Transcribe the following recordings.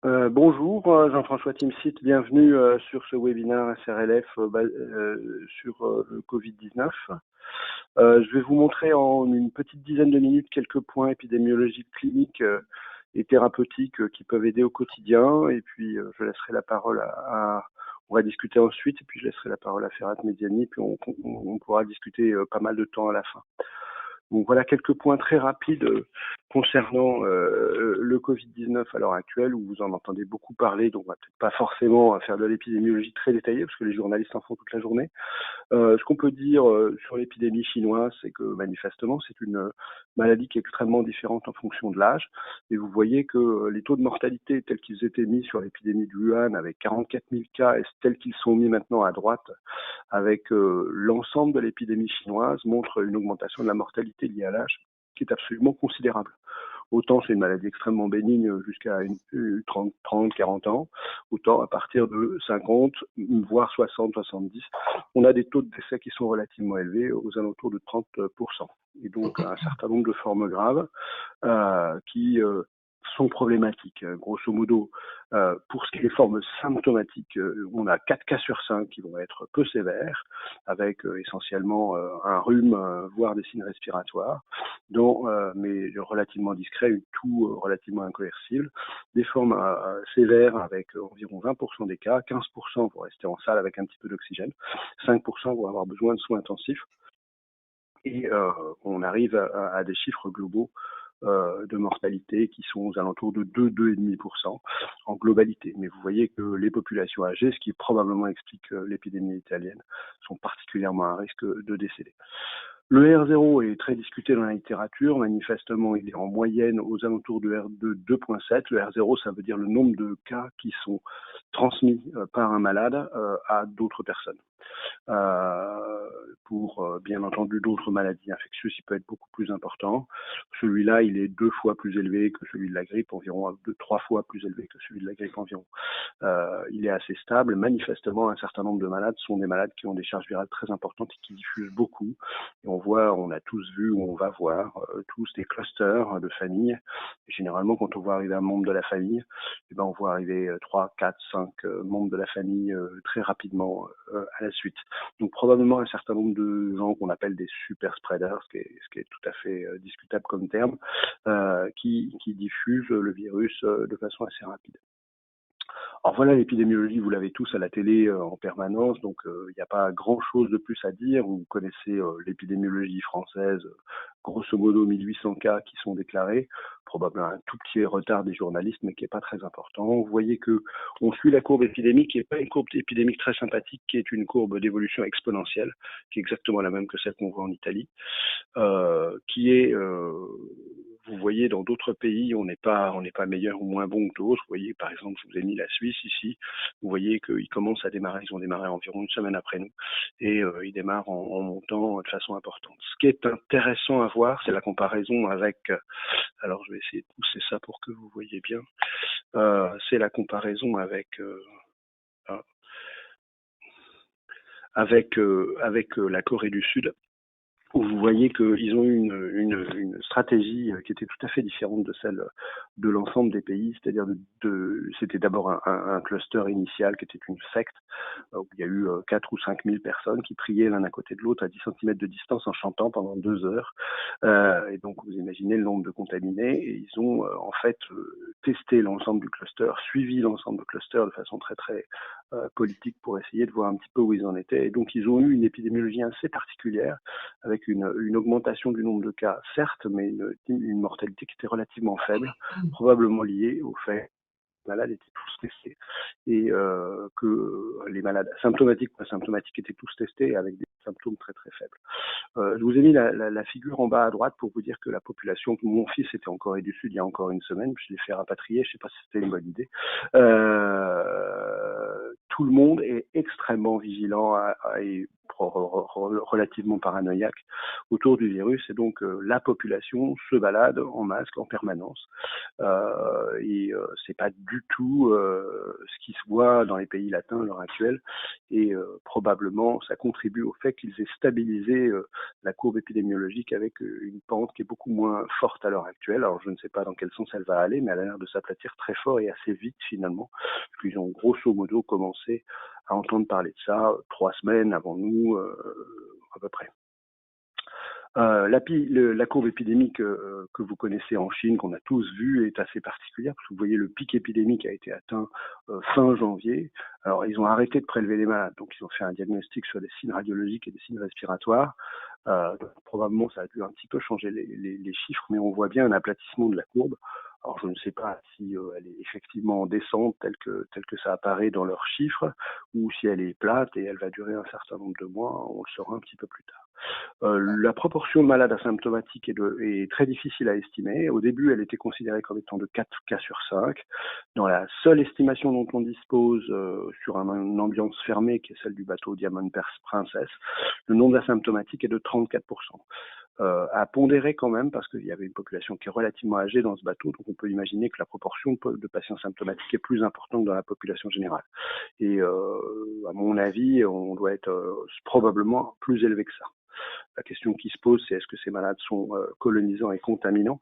Bonjour Jean-François Timsit, bienvenue sur ce webinaire SRLF sur le Covid-19. Je vais vous montrer en une petite dizaine de minutes quelques points épidémiologiques, cliniques et thérapeutiques qui peuvent aider au quotidien. Et puis je laisserai la parole on va discuter ensuite, et puis je laisserai la parole à Ferhat Mediani, puis on pourra discuter pas mal de temps à la fin. Donc voilà quelques points très rapides concernant le Covid-19 à l'heure actuelle, où vous en entendez beaucoup parler, donc on va peut-être pas forcément faire de l'épidémiologie très détaillée, parce que les journalistes en font toute la journée. Ce qu'on peut dire sur l'épidémie chinoise, c'est que manifestement, c'est une maladie qui est extrêmement différente en fonction de l'âge. Et vous voyez que les taux de mortalité tels qu'ils étaient mis sur l'épidémie de Wuhan, avec 44 000 cas, et tels qu'ils sont mis maintenant à droite, avec l'ensemble de l'épidémie chinoise, montrent une augmentation de la mortalité liée à l'âge qui est absolument considérable. Autant c'est une maladie extrêmement bénigne jusqu'à 30, 40 ans, autant à partir de 50, voire 60, 70, on a des taux de décès qui sont relativement élevés, aux alentours de 30%. Et donc un certain nombre de formes graves qui sont problématiques. Grosso modo, pour ce qui est des formes symptomatiques, on a 4 cas sur 5 qui vont être peu sévères, avec essentiellement un rhume, voire des signes respiratoires, mais relativement discrets, une toux relativement incoercible. Des formes sévères avec environ 20% des cas, 15% vont rester en salle avec un petit peu d'oxygène, 5% vont avoir besoin de soins intensifs, et on arrive à des chiffres globaux de mortalité qui sont aux alentours de 2-2,5% en globalité. Mais vous voyez que les populations âgées, ce qui probablement explique l'épidémie italienne, sont particulièrement à risque de décéder. Le R0 est très discuté dans la littérature. Manifestement, il est en moyenne aux alentours de 2,7. Le R0, ça veut dire le nombre de cas qui sont transmis par un malade à d'autres personnes. Pour bien entendu d'autres maladies infectieuses, il peut être beaucoup plus important. Celui-là, il est 2 fois plus élevé que celui de la grippe, environ 3 fois plus élevé que celui de la grippe environ. Il est assez stable. Manifestement, un certain nombre de malades sont des malades qui ont des charges virales très importantes et qui diffusent beaucoup. Et on a tous vu, ou on va voir, tous des clusters de familles. Et généralement, quand on voit arriver un membre de la famille, on voit arriver 3, 4, 5 membres de la famille très rapidement à la suite. Donc probablement un certain nombre de gens qu'on appelle des super spreaders, ce qui est tout à fait discutable comme terme, qui diffusent le virus de façon assez rapide. Alors voilà, l'épidémiologie, vous l'avez tous à la télé en permanence, donc il n'y a pas grand-chose de plus à dire. Vous connaissez l'épidémiologie française, grosso modo 1800 cas qui sont déclarés, probablement un tout petit retard des journalistes, mais qui n'est pas très important. Vous voyez que on suit la courbe épidémique, qui n'est pas une courbe épidémique très sympathique, qui est une courbe d'évolution exponentielle, qui est exactement la même que celle qu'on voit en Italie, qui est vous voyez, dans d'autres pays, on n'est pas meilleur ou moins bon que d'autres. Vous voyez, par exemple, je vous ai mis la Suisse ici. Vous voyez qu'ils commencent à démarrer. Ils ont démarré environ une semaine après nous. Et ils démarrent en montant de façon importante. Ce qui est intéressant à voir, c'est la comparaison avec... alors, je vais essayer de pousser ça pour que vous voyez bien. C'est la comparaison avec la Corée du Sud, où vous voyez qu'ils ont eu une stratégie qui était tout à fait différente de celle de l'ensemble des pays, c'est-à-dire c'était d'abord un cluster initial qui était une secte, où il y a eu 4 ou 5 000 personnes qui priaient l'un à côté de l'autre à 10 cm de distance en chantant pendant 2 heures. Et donc vous imaginez le nombre de contaminés, et ils ont en fait testé l'ensemble du cluster, suivi l'ensemble du cluster de façon très très politique pour essayer de voir un petit peu où ils en étaient. Et donc ils ont eu une épidémiologie assez particulière, avec une augmentation du nombre de cas, certes, mais une mortalité qui était relativement faible, probablement liée au fait que les malades étaient tous testés et que les malades symptomatiques ou asymptomatiques étaient tous testés avec des symptômes très très faibles. Je vous ai mis la figure en bas à droite pour vous dire que la population, mon fils était en Corée du Sud il y a encore une semaine, je l'ai fait rapatrier, je ne sais pas si c'était une bonne idée. Tout le monde est extrêmement vigilant et relativement paranoïaque autour du virus, et donc la population se balade en masque en permanence. C'est pas du tout ce qui se voit dans les pays latins à l'heure actuelle, et probablement ça contribue au fait qu'ils aient stabilisé la courbe épidémiologique avec une pente qui est beaucoup moins forte à l'heure actuelle. Alors je ne sais pas dans quel sens elle va aller, mais elle a l'air de s'aplatir très fort et assez vite finalement, puisqu'ils ont grosso modo commencé à entendre parler de ça 3 semaines avant nous, à peu près. La courbe épidémique que vous connaissez en Chine, qu'on a tous vu, est assez particulière, parce que vous voyez le pic épidémique a été atteint fin janvier. Alors ils ont arrêté de prélever les malades, donc ils ont fait un diagnostic sur des signes radiologiques et des signes respiratoires. Donc, probablement ça a dû un petit peu changer les chiffres, mais on voit bien un aplatissement de la courbe. Alors je ne sais pas si elle est effectivement en descente telle que ça apparaît dans leurs chiffres, ou si elle est plate et elle va durer un certain nombre de mois. On le saura un petit peu plus tard. La proportion de malades asymptomatiques est très difficile à estimer. Au début, elle était considérée comme étant de 4 cas sur 5. Dans la seule estimation dont on dispose sur une ambiance fermée, qui est celle du bateau Diamond Princess, le nombre d'asymptomatiques est de 34%. À pondérer quand même, parce qu'il y avait une population qui est relativement âgée dans ce bateau, donc on peut imaginer que la proportion de patients symptomatiques est plus importante dans la population générale. Et à mon avis, on doit être probablement plus élevé que ça. La question qui se pose, c'est est-ce que ces malades sont colonisants et contaminants?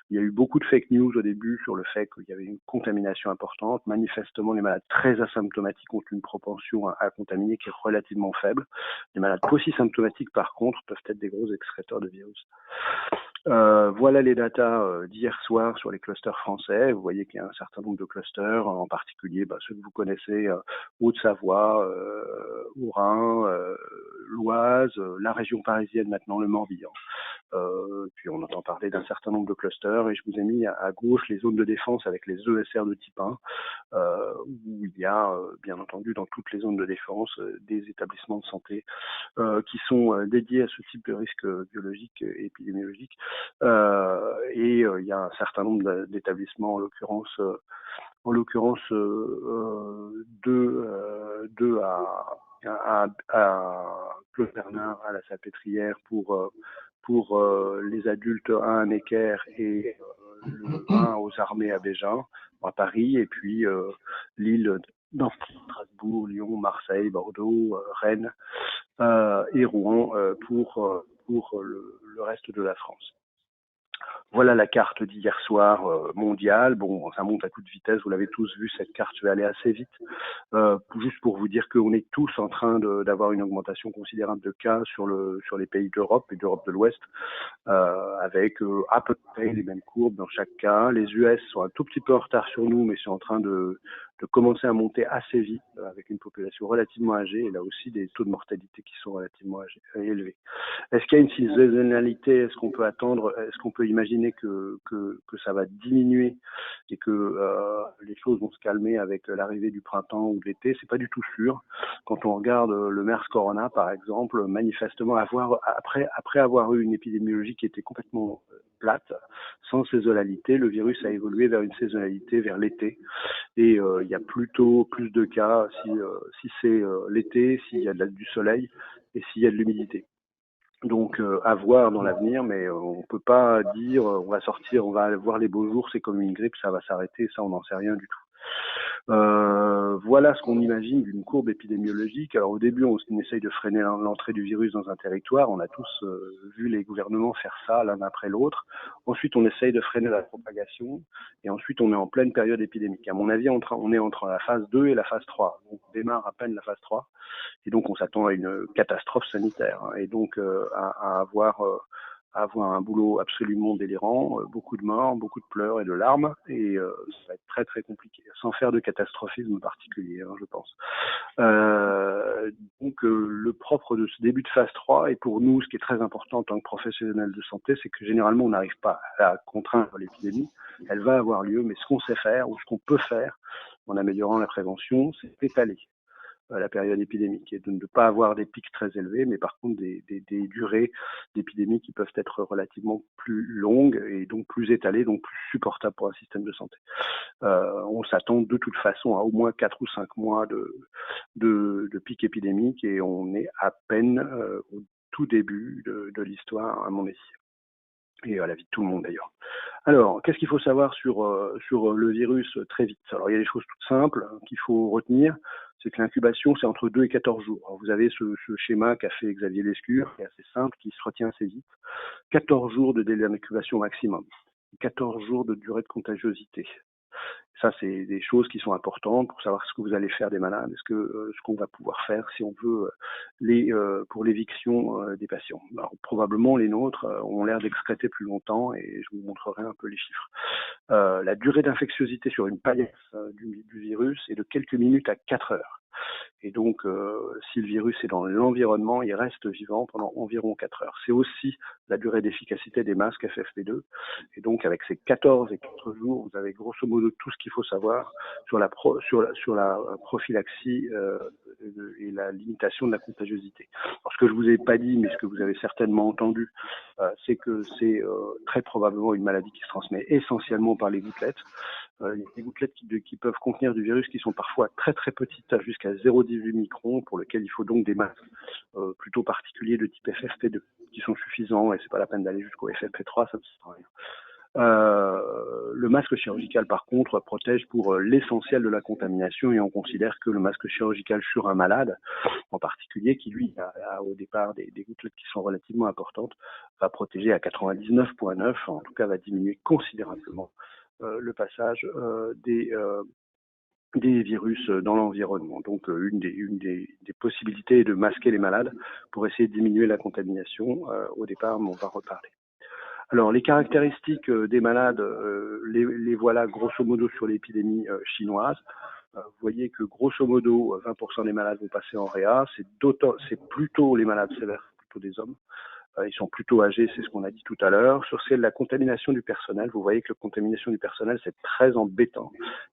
Il y a eu beaucoup de fake news au début sur le fait qu'il y avait une contamination importante. Manifestement, les malades très asymptomatiques ont une propension à contaminer qui est relativement faible. Les malades paucisymptomatiques, par contre, peuvent être des gros excréteurs de virus. Voilà les datas d'hier soir sur les clusters français. Vous voyez qu'il y a un certain nombre de clusters, en particulier ceux que vous connaissez, Haute-Savoie, Haut-Rhin, l'Oise, la région parisienne maintenant, le Morbihan. Puis on entend parler d'un certain nombre de clusters, et je vous ai mis à gauche les zones de défense avec les ESR de type 1, où il y a bien entendu dans toutes les zones de défense des établissements de santé qui sont dédiés à ce type de risque biologique et épidémiologique. Il y a un certain nombre d'établissements, en l'occurrence deux à Claude Bernard, à la Salpêtrière pour les adultes, un à Necker et un aux Armées à Bégin, à Paris, et puis Lille, Strasbourg, Lyon, Marseille, Bordeaux, Rennes et Rouen pour le reste de la France. Voilà la carte d'hier soir mondiale. Bon, ça monte à toute vitesse, vous l'avez tous vu, cette carte va aller assez vite. Juste pour vous dire qu'on est tous en train d'avoir une augmentation considérable de cas sur les pays d'Europe et d'Europe de l'Ouest, avec à peu près les mêmes courbes dans chaque cas. Les US sont un tout petit peu en retard sur nous, mais sont en train de commencer à monter assez vite, avec une population relativement âgée, et là aussi des taux de mortalité qui sont relativement élevés. Est-ce qu'il y a une saisonnalité? Est-ce qu'on peut imaginer que ça va diminuer et que les choses vont se calmer avec l'arrivée du printemps ou de l'été? C'est pas du tout sûr. Quand on regarde le MERS Corona, par exemple, manifestement, après avoir eu une épidémiologie qui était complètement plate, sans saisonnalité, le virus a évolué vers une saisonnalité vers l'été, et il y a plutôt plus de cas si c'est l'été, s'il y a du soleil et s'il y a de l'humidité. Donc à voir dans l'avenir, mais on peut pas dire on va sortir, on va voir les beaux jours, c'est comme une grippe, ça va s'arrêter, ça on n'en sait rien du tout. Voilà ce qu'on imagine d'une courbe épidémiologique. Alors au début, on essaye de freiner l'entrée du virus dans un territoire. On a tous vu les gouvernements faire ça l'un après l'autre. Ensuite, on essaye de freiner la propagation. Et ensuite, on est en pleine période épidémique. À mon avis, on est entre la phase 2 et la phase 3. Donc, on démarre à peine la phase 3. Et donc, on s'attend à une catastrophe sanitaire. Et donc, à avoir un boulot absolument délirant, beaucoup de morts, beaucoup de pleurs et de larmes, et ça va être très très compliqué, sans faire de catastrophisme particulier, je pense. Donc le propre de ce début de phase 3, et pour nous, ce qui est très important en tant que professionnels de santé, c'est que généralement on n'arrive pas à contraindre l'épidémie, elle va avoir lieu, mais ce qu'on sait faire, ou ce qu'on peut faire, en améliorant la prévention, c'est étaler. la période épidémique et de ne pas avoir des pics très élevés, mais par contre des durées d'épidémie qui peuvent être relativement plus longues et donc plus étalées, donc plus supportables pour un système de santé. On s'attend de toute façon à au moins 4 ou 5 mois de pic épidémique et on est à peine au tout début de l'histoire à mon avis et à la vie de tout le monde d'ailleurs. Alors, qu'est-ce qu'il faut savoir sur le virus très vite? Alors, il y a des choses toutes simples qu'il faut retenir, c'est que l'incubation, c'est entre 2 et 14 jours. Alors, vous avez ce schéma qu'a fait Xavier Lescure, qui est assez simple, qui se retient assez vite. 14 jours de délai d'incubation maximum, 14 jours de durée de contagiosité. Ça, c'est des choses qui sont importantes pour savoir ce que vous allez faire des malades, ce qu'on va pouvoir faire si on veut pour l'éviction des patients. Alors, probablement les nôtres ont l'air d'excréter plus longtemps et je vous montrerai un peu les chiffres. La durée d'infectiosité sur une paillasse du virus est de quelques minutes à 4 heures. Et donc, si le virus est dans l'environnement, il reste vivant pendant environ 4 heures. C'est aussi la durée d'efficacité des masques FFP2. Et donc, avec ces 14 et 4 jours, vous avez grosso modo tout ce qu'il faut savoir sur la prophylaxie et la limitation de la contagiosité. Alors, ce que je vous ai pas dit, mais ce que vous avez certainement entendu, c'est que c'est très probablement une maladie qui se transmet essentiellement par les gouttelettes. Il y a des gouttelettes qui peuvent contenir du virus qui sont parfois très très petites, jusqu'à 0,18 microns, pour lesquelles il faut donc des masques plutôt particuliers de type FFP2, qui sont suffisants, et c'est pas la peine d'aller jusqu'au FFP3, ça ne sert à rien. Le masque chirurgical, par contre, protège pour l'essentiel de la contamination, et on considère que le masque chirurgical sur un malade, en particulier, qui lui a au départ des gouttelettes qui sont relativement importantes, va protéger à 99,9, en tout cas va diminuer considérablement le passage des virus dans l'environnement. Donc une des possibilités est de masquer les malades pour essayer de diminuer la contamination au départ, mais on va reparler. Alors les caractéristiques des malades, les voilà grosso modo sur l'épidémie chinoise. Vous voyez que grosso modo 20% des malades vont passer en réa, c'est plutôt les malades sévères, plutôt des hommes. Ils sont plutôt âgés, c'est ce qu'on a dit tout à l'heure. Sur celle de la contamination du personnel, vous voyez que la contamination du personnel, c'est très embêtant.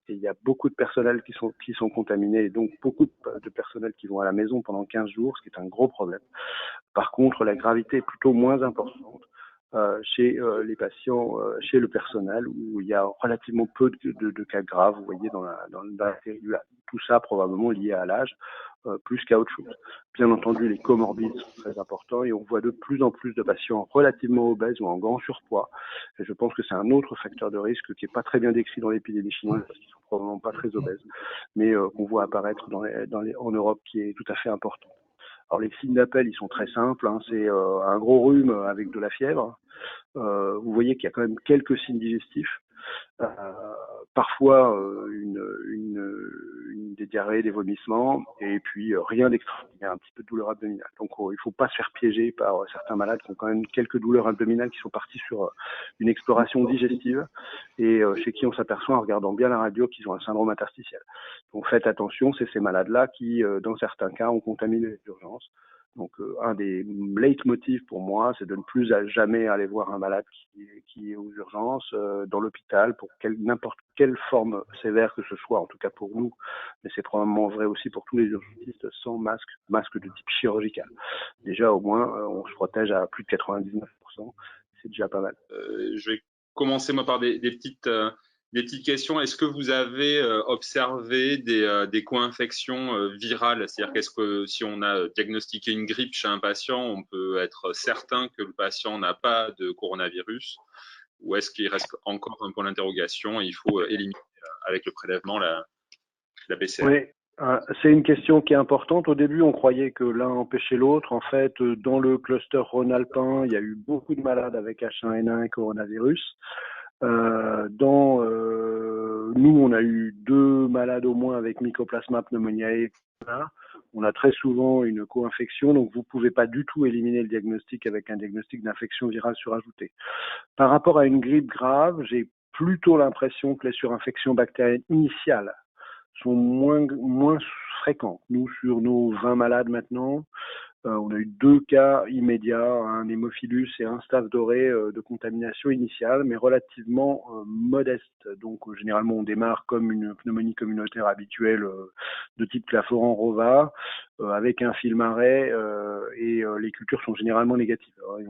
Et il y a beaucoup de personnel qui sont contaminés, et donc beaucoup de personnel qui vont à la maison pendant 15 jours, ce qui est un gros problème. Par contre, la gravité est plutôt moins importante chez les patients, chez le personnel, où il y a relativement peu de cas graves, vous voyez, dans la série. Tout ça probablement lié à l'âge, plus qu'à autre chose. Bien entendu, les comorbides sont très importants et on voit de plus en plus de patients relativement obèses ou en grand surpoids. Et je pense que c'est un autre facteur de risque qui est pas très bien décrit dans l'épidémie chinoise, parce qu'ils sont probablement pas très obèses, mais qu'on voit apparaître en Europe, qui est tout à fait important. Alors les signes d'appel, ils sont très simples, hein. C'est un gros rhume avec de la fièvre. Vous voyez qu'il y a quand même quelques signes digestifs. Parfois des diarrhées, des vomissements, et puis rien d'extraordinaire, un petit peu de douleur abdominale. Donc il ne faut pas se faire piéger par certains malades qui ont quand même quelques douleurs abdominales, qui sont partis sur une exploration digestive, et chez qui on s'aperçoit en regardant bien la radio qu'ils ont un syndrome interstitiel. Donc faites attention, c'est ces malades-là qui, dans certains cas, ont contaminé les urgences. Donc un des leitmotifs pour moi, c'est de ne plus jamais aller voir un malade qui est aux urgences, dans l'hôpital, pour n'importe quelle forme sévère que ce soit, en tout cas pour nous, mais c'est probablement vrai aussi pour tous les urgentistes, sans masque de type chirurgical. Déjà au moins, on se protège à plus de 99%, c'est déjà pas mal. Je vais commencer moi par des petites questions. Est-ce que vous avez observé des co-infections virales? C'est-à-dire qu'est-ce que si on a diagnostiqué une grippe chez un patient, on peut être certain que le patient n'a pas de coronavirus? Ou est-ce qu'il reste encore un point d'interrogation et il faut éliminer avec le prélèvement la PCR? Oui, c'est une question qui est importante. Au début, on croyait que l'un empêchait l'autre. En fait, dans le cluster rhône-alpin, il y a eu beaucoup de malades avec H1N1 et coronavirus. Nous, on a eu 2 malades au moins avec Mycoplasma pneumoniae. On a très souvent une co-infection, donc vous ne pouvez pas du tout éliminer le diagnostic avec un diagnostic d'infection virale surajouté. Par rapport à une grippe grave, j'ai plutôt l'impression que les surinfections bactériennes initiales sont moins fréquentes. Nous, sur nos 20 malades maintenant, On a eu 2 cas immédiats, un hémophilus et un staph doré de contamination initiale, mais relativement modeste. Donc généralement on démarre comme une pneumonie communautaire habituelle de type Claforan-Rova, avec un film-arrêt, et les cultures sont généralement négatives. Alors,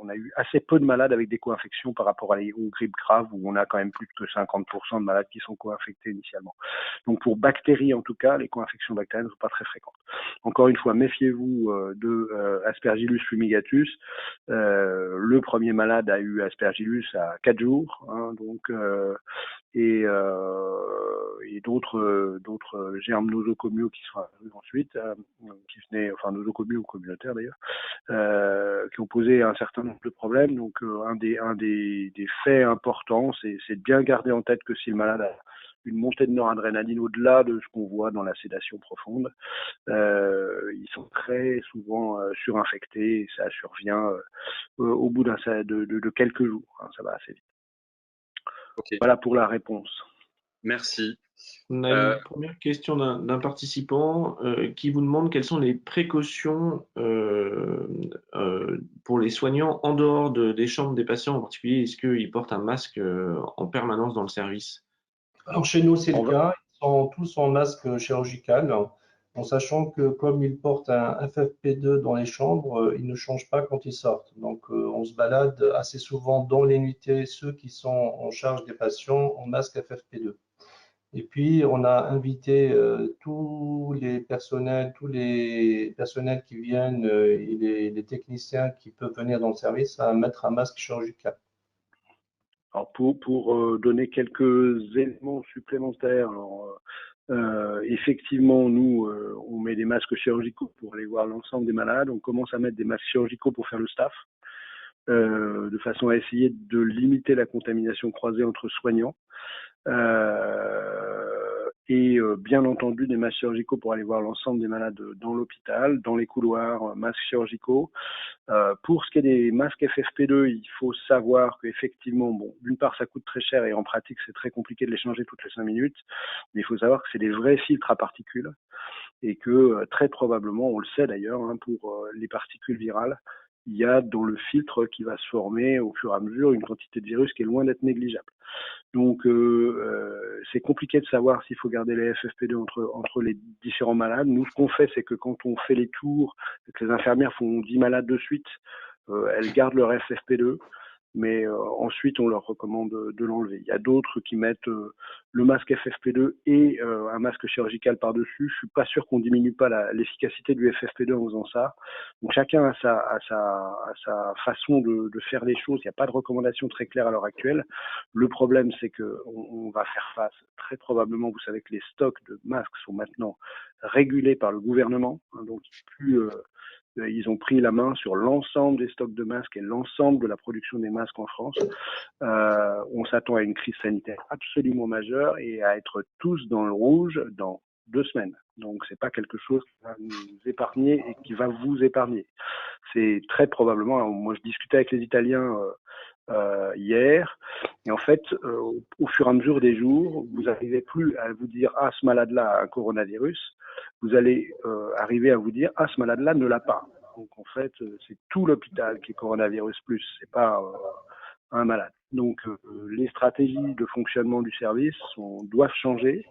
on a eu assez peu de malades avec des co-infections par rapport aux grippes graves où on a quand même plus que 50% de malades qui sont co-infectés initialement. Donc pour bactéries en tout cas, les co-infections bactériennes ne sont pas très fréquentes. Encore une fois, méfiez-vous de Aspergillus fumigatus. Le premier malade a eu Aspergillus à 4 jours, hein, donc et d'autres germes nosocomiaux qui sont arrivés ensuite, qui venaient, enfin nosocomiaux ou communautaires d'ailleurs, qui ont posé un certain nombre de problèmes. Donc un des faits importants, c'est de bien garder en tête que si le malade a une montée de noradrénaline au-delà de ce qu'on voit dans la sédation profonde, ils sont très souvent surinfectés et ça survient au bout de quelques jours, hein, ça va assez vite. Okay. Voilà pour la réponse. Merci. On a une première question d'un participant qui vous demande quelles sont les précautions pour les soignants en dehors des chambres des patients. En particulier, est-ce qu'ils portent un masque en permanence dans le service? Alors chez nous, c'est le cas. Ils sont tous en masque chirurgical, en sachant que comme ils portent un FFP2 dans les chambres, ils ne changent pas quand ils sortent. Donc on se balade assez souvent dans les nuitées, ceux qui sont en charge des patients en masque FFP2. Et puis on a invité tous les personnels qui viennent et les techniciens qui peuvent venir dans le service à mettre un masque chirurgical. Alors pour donner quelques éléments supplémentaires, effectivement, nous, on met des masques chirurgicaux pour aller voir l'ensemble des malades. On commence à mettre des masques chirurgicaux pour faire le staff, de façon à essayer de limiter la contamination croisée entre soignants. Et bien entendu des masques chirurgicaux pour aller voir l'ensemble des malades dans l'hôpital, dans les couloirs, masques chirurgicaux. Pour ce qui est des masques FFP2, il faut savoir qu'effectivement, bon, d'une part, ça coûte très cher et en pratique, c'est très compliqué de les changer toutes les 5 minutes. Mais il faut savoir que c'est des vrais filtres à particules et que très probablement, on le sait d'ailleurs, hein, pour les particules virales, il y a dans le filtre qui va se former au fur et à mesure une quantité de virus qui est loin d'être négligeable. Donc c'est compliqué de savoir s'il faut garder les FFP2 entre les différents malades. Nous, ce qu'on fait, c'est que quand on fait les tours, que les infirmières font 10 malades de suite, elles gardent leur FFP2, mais ensuite on leur recommande de l'enlever. Il y a d'autres qui mettent le masque FFP2 et un masque chirurgical par-dessus. Je suis pas sûr qu'on diminue pas l'efficacité du FFP2 en faisant ça. Donc chacun a sa façon de faire les choses. Il n'y a pas de recommandation très claire à l'heure actuelle. Le problème, c'est que on va faire face très probablement. Vous savez que les stocks de masques sont maintenant régulés par le gouvernement, hein, donc plus ils ont pris la main sur l'ensemble des stocks de masques et l'ensemble de la production des masques en France. On s'attend à une crise sanitaire absolument majeure et à être tous dans le rouge dans 2 semaines. Donc c'est pas quelque chose qui va nous épargner et qui va vous épargner. C'est très probablement, moi je discutais avec les Italiens hier, et en fait, au fur et à mesure des jours, vous n'arrivez plus à vous dire « Ah, ce malade-là a un coronavirus », vous allez arriver à vous dire « Ah, ce malade-là ne l'a pas ». Donc en fait, c'est tout l'hôpital qui est coronavirus plus, c'est pas un malade. Donc les stratégies de fonctionnement du service doivent changer,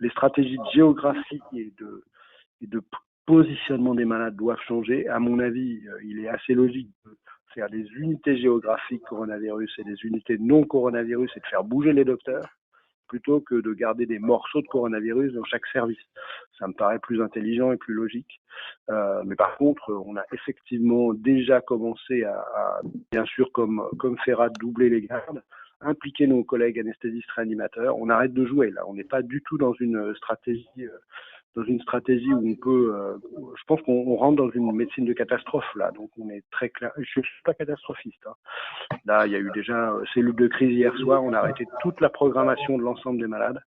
les stratégies de géographie et de positionnement des malades doivent changer. À mon avis, il est assez logique de faire des unités géographiques coronavirus et des unités non coronavirus et de faire bouger les docteurs plutôt que de garder des morceaux de coronavirus dans chaque service. Ça me paraît plus intelligent et plus logique. Mais par contre, on a effectivement déjà commencé à bien sûr, comme Ferrat, doubler les gardes, impliquer nos collègues anesthésistes réanimateurs. On arrête de jouer là. On n'est pas du tout dans une stratégie où on peut, je pense qu'on rentre dans une médecine de catastrophe là, donc on est très clair. Je suis pas catastrophiste. Hein. Là, il y a eu déjà cellule de crise hier soir. On a arrêté toute la programmation de l'ensemble des malades.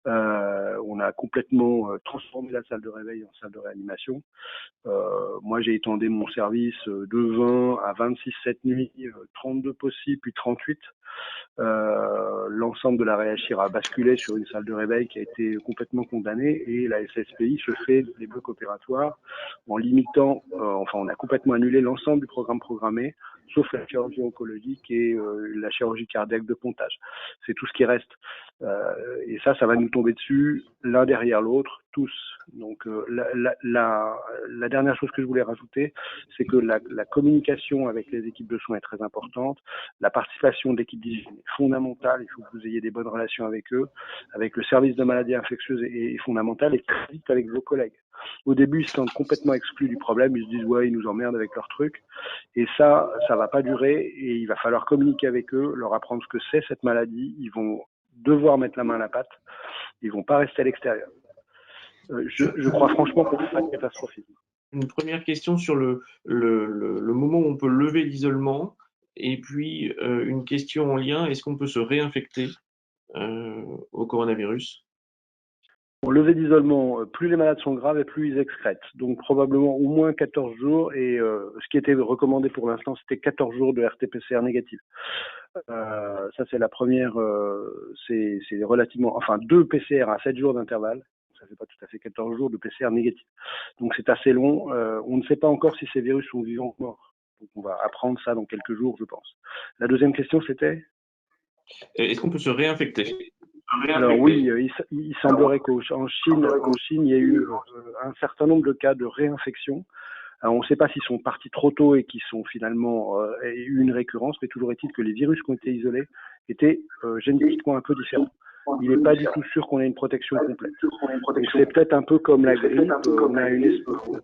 On a complètement transformé la salle de réveil en salle de réanimation. Moi, j'ai étendu mon service de 20 à 26 cette nuit, 32 possibles, puis 38. L'ensemble de la réachir a basculé sur une salle de réveil qui a été complètement condamnée et la SSPI se fait des blocs opératoires en limitant, enfin on a complètement annulé l'ensemble du programme programmé, sauf la chirurgie oncologique et la chirurgie cardiaque de pontage. C'est tout ce qui reste. Et ça va nous tomber dessus l'un derrière l'autre, tous. Donc la dernière chose que je voulais rajouter, c'est que la communication avec les équipes de soins est très importante. La participation de l'équipe d'hygiène est fondamentale. Il faut que vous ayez des bonnes relations avec eux. Avec le service de maladies infectieuses est fondamental et très vite avec vos collègues. Au début, ils se sentent complètement exclus du problème. Ils se disent, ouais, ils nous emmerdent avec leurs trucs. Et ça va pas durer et il va falloir communiquer avec eux, leur apprendre ce que c'est cette maladie. Ils vont devoir mettre la main à la pâte. Ils vont pas rester à l'extérieur. Je crois franchement qu'on fait pas de catastrophisme. Une première question sur le moment où on peut lever l'isolement, et puis une question en lien, est-ce qu'on peut se réinfecter au coronavirus? Pour lever d'isolement, plus les malades sont graves et plus ils excrètent. Donc probablement au moins 14 jours et ce qui était recommandé pour l'instant, c'était 14 jours de RT-PCR négatif. Ça c'est la première, c'est relativement, enfin 2 PCR à 7 jours d'intervalle. Ça fait pas tout à fait 14 jours de PCR négatif. Donc c'est assez long. On ne sait pas encore si ces virus sont vivants ou morts. Donc on va apprendre ça dans quelques jours, je pense. La deuxième question c'était? Est-ce qu'on peut se réinfecter? Alors oui, il semblerait qu'en Chine, il y a eu un certain nombre de cas de réinfection. Alors, on ne sait pas s'ils sont partis trop tôt et qu'ils sont finalement eu une récurrence, mais toujours est-il que les virus qui ont été isolés étaient génétiquement un peu différents. Il n'est pas du tout sûr qu'on ait une protection complète. Donc c'est peut-être un peu comme la grippe.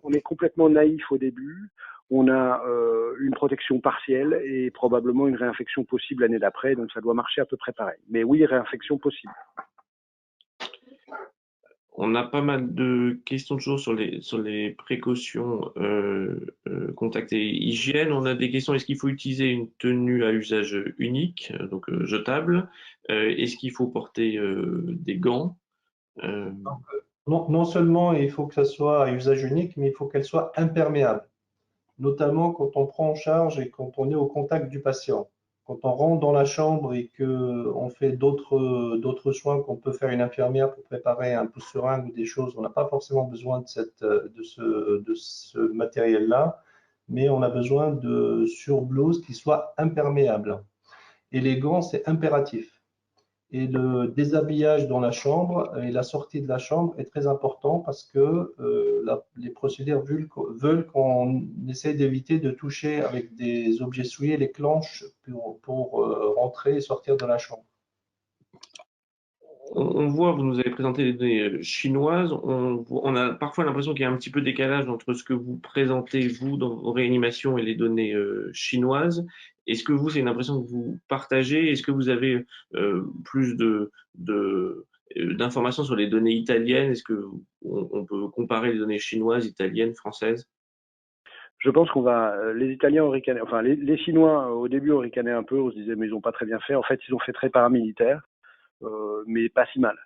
On est complètement naïf au début. On a une protection partielle et probablement une réinfection possible l'année d'après, donc ça doit marcher à peu près pareil. Mais oui, réinfection possible. On a pas mal de questions toujours sur les précautions contact et hygiène. On a des questions, est-ce qu'il faut utiliser une tenue à usage unique, donc jetable? Est-ce qu'il faut porter des gants? Non seulement il faut que ça soit à usage unique, mais il faut qu'elle soit imperméable, notamment quand on prend en charge et quand on est au contact du patient. Quand on rentre dans la chambre et qu'on fait d'autres soins qu'on peut faire une infirmière pour préparer un pousse-seringue ou des choses, on n'a pas forcément besoin de ce matériel-là, mais on a besoin de surblouses qui soient imperméables. Et les gants, c'est impératif. Et le déshabillage dans la chambre et la sortie de la chambre est très important parce que les procédures veulent qu'on essaie d'éviter de toucher avec des objets souillés les clenches pour rentrer et sortir de la chambre. On voit, vous nous avez présenté les données chinoises, on a parfois l'impression qu'il y a un petit peu de décalage entre ce que vous présentez, vous, dans vos réanimations et les données chinoises. Est-ce que vous, c'est une impression que vous partagez? Est-ce que vous avez plus d'informations sur les données italiennes? Est-ce que on peut comparer les données chinoises, italiennes, françaises? Je pense qu'on va, les Italiens ont ricané, enfin les Chinois au début ont ricané un peu, on se disait mais ils n'ont pas très bien fait. En fait, ils ont fait très paramilitaire. Mais pas si mal.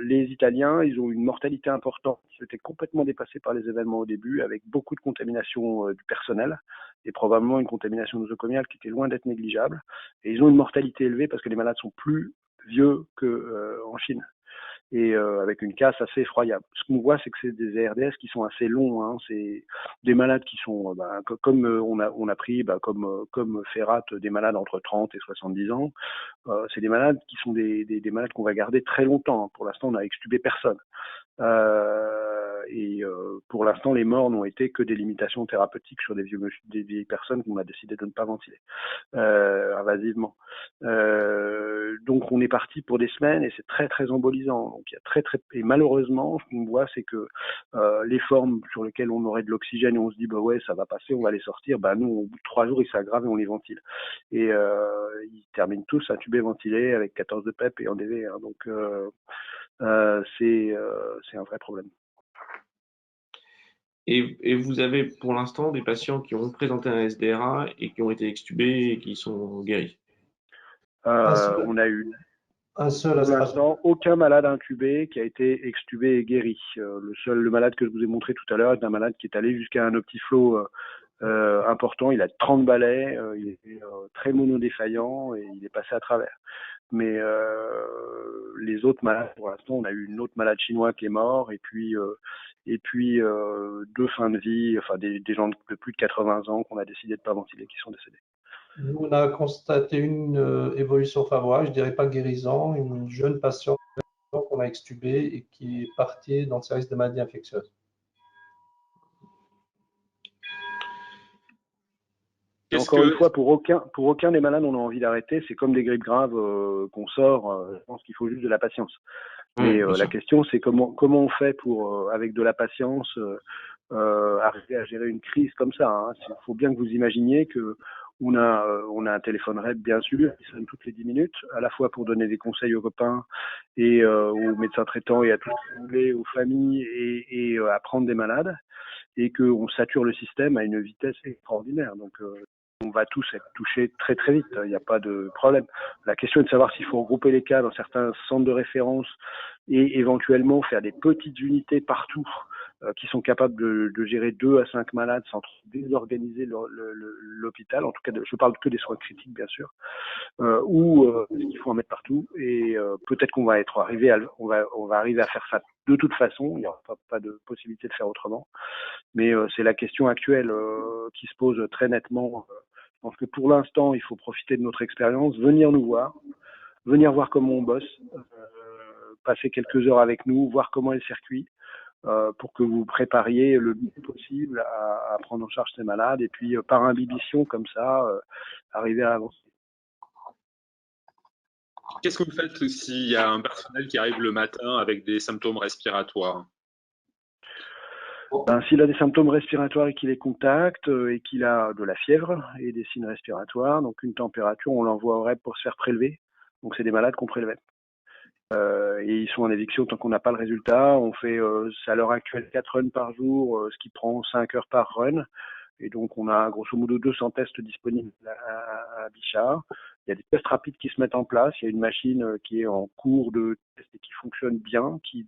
Les Italiens, ils ont une mortalité importante. Ils étaient complètement dépassés par les événements au début, avec beaucoup de contamination du personnel et probablement une contamination nosocomiale qui était loin d'être négligeable. Et ils ont une mortalité élevée parce que les malades sont plus vieux qu'en Chine. Et avec une casse assez effroyable. Ce qu'on voit, c'est que c'est des ARDS qui sont assez longs. Hein. C'est des malades qui sont, comme on a pris, comme Ferrat, des malades entre 30 et 70 ans. C'est des malades qui sont des malades qu'on va garder très longtemps. Pour l'instant, on n'a extubé personne. Pour l'instant, les morts n'ont été que des limitations thérapeutiques sur des vieilles personnes qu'on a décidé de ne pas ventiler invasivement. Donc, on est parti pour des semaines et c'est très très embolisant. Donc, il y a et malheureusement, ce qu'on voit, c'est que les formes sur lesquelles on aurait de l'oxygène et on se dit bah ouais, ça va passer, on va les sortir. Bah nous, au bout de 3 jours, ils s'aggravent et on les ventile. Et ils terminent tous intubés, ventilés avec 14 de PEP et en DV. Hein. Donc c'est un vrai problème. Et vous avez pour l'instant des patients qui ont présenté un SDRA et qui ont été extubés et qui sont guéris? On a eu Un seul à Pour Strasbourg. l'instant, aucun malade intubé qui a été extubé et guéri. Le malade que je vous ai montré tout à l'heure est un malade qui est allé jusqu'à un optiflow important. Il a 30 balais, il est très monodéfaillant et il est passé à travers. Mais les autres malades, pour l'instant, on a eu une autre malade chinois qui est mort et puis deux fins de vie, enfin des gens de plus de 80 ans qu'on a décidé de ne pas ventiler qui sont décédés. Nous, on a constaté une évolution favorable, je dirais pas guérison, une jeune patiente qu'on a extubée et qui est partie dans le service de maladies infectieuses. Encore une fois, pour aucun des malades, on a envie d'arrêter. C'est comme des grippes graves qu'on sort. Je pense qu'il faut juste de la patience. Mais la question, c'est comment on fait pour, avec de la patience, arriver à gérer une crise comme ça. Hein. Il faut bien que vous imaginiez que on a un téléphone REP, bien sûr, qui sonne toutes les 10 minutes, à la fois pour donner des conseils aux copains et aux médecins traitants et à tous les anglais, aux familles et à prendre des malades, et qu'on sature le système à une vitesse extraordinaire. Donc, on va tous être touchés très très vite, il n'y a pas de problème. La question est de savoir s'il faut regrouper les cas dans certains centres de référence et éventuellement faire des petites unités partout qui sont capables de gérer 2 à 5 malades sans trop désorganiser l'hôpital. En tout cas, je parle que des soins critiques, bien sûr. Ou il faut en mettre partout. Et peut-être qu'on va arriver à faire ça de toute façon. Il n'y aura pas de possibilité de faire autrement. Mais c'est la question actuelle qui se pose très nettement. Je pense que pour l'instant, il faut profiter de notre expérience, venir nous voir, venir voir comment on bosse, passer quelques heures avec nous, voir comment est le circuit, pour que vous prépariez le mieux possible à prendre en charge ces malades et puis par imbibition comme ça, arriver à avancer. Qu'est-ce que vous faites s'il y a un personnel qui arrive le matin avec des symptômes respiratoires? S'il a des symptômes respiratoires et qu'il est contact et qu'il a de la fièvre et des signes respiratoires, donc une température, on l'envoie au REP pour se faire prélever. Donc c'est des malades qu'on prélevait. Et ils sont en éviction tant qu'on n'a pas le résultat. On fait à l'heure actuelle 4 runs par jour, ce qui prend 5 heures par run. Et donc on a grosso modo 200 tests disponibles à Bichard. Il y a des tests rapides qui se mettent en place. Il y a une machine qui est en cours de test et qui fonctionne bien, qui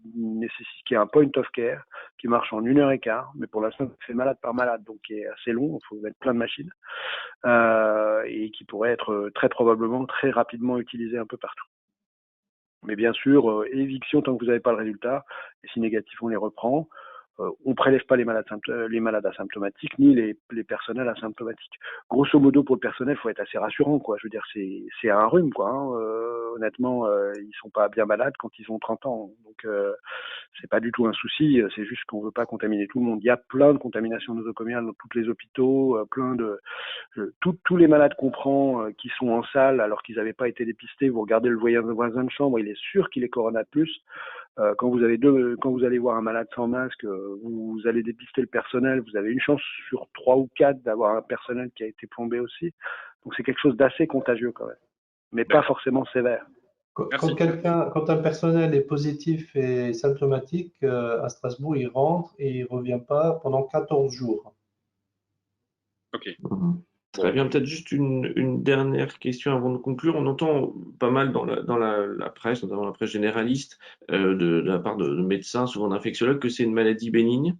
est un point of care, qui marche en 1h15. Mais pour l'instant, c'est malade par malade, donc qui est assez long. Il faut mettre plein de machines et qui pourrait être très probablement, très rapidement utilisé un peu partout. Mais bien sûr, éviction tant que vous n'avez pas le résultat. Et si négatif, on les reprend. On prélève pas les malades asymptomatiques ni les personnels asymptomatiques. Grosso modo, pour le personnel, faut être assez rassurant, quoi. Je veux dire, c'est un rhume, quoi. Hein. Honnêtement, ils sont pas bien malades quand ils ont 30 ans. Donc, c'est pas du tout un souci. C'est juste qu'on veut pas contaminer tout le monde. Il y a plein de contaminations nosocomiales dans tous les hôpitaux, tous les malades qu'on prend qui sont en salle alors qu'ils n'avaient pas été dépistés. Vous regardez le voisin de chambre, il est sûr qu'il est Corona plus. Quand vous allez voir un malade sans masque, vous allez dépister le personnel, vous avez une chance sur 3 ou 4 d'avoir un personnel qui a été plombé aussi. Donc c'est quelque chose d'assez contagieux quand même, mais pas forcément sévère. Quand un personnel est positif et symptomatique, à Strasbourg, il rentre et il ne revient pas pendant 14 jours. Ok. Très bien, peut-être juste une dernière question avant de conclure. On entend pas mal dans la presse, notamment la presse généraliste, de la part de médecins, souvent d'infectiologues, que c'est une maladie bénigne.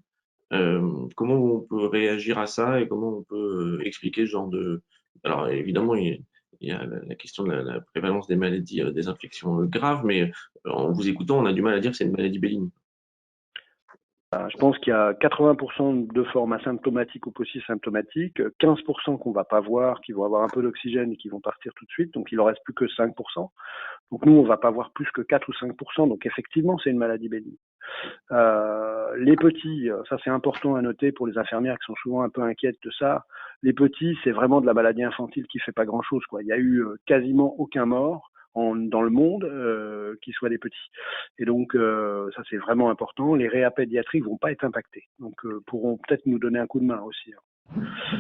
Comment on peut réagir à ça et comment on peut expliquer ce genre de... Alors évidemment, il y a la question de la prévalence des maladies, des infections graves, mais en vous écoutant, on a du mal à dire que c'est une maladie bénigne. Je pense qu'il y a 80% de formes asymptomatiques ou symptomatiques, 15% qu'on va pas voir, qui vont avoir un peu d'oxygène et qui vont partir tout de suite, donc il en reste plus que 5%. Donc nous, on va pas voir plus que 4 ou 5%, donc effectivement, c'est une maladie bénigne. Les petits, ça c'est important à noter pour les infirmières qui sont souvent un peu inquiètes de ça. Les petits, c'est vraiment de la maladie infantile qui fait pas grand-chose, quoi. Il y a eu quasiment aucun mort dans le monde qui soit des petits. Et donc ça c'est vraiment important. Les réas pédiatriques vont pas être impactés, donc pourront peut-être nous donner un coup de main aussi.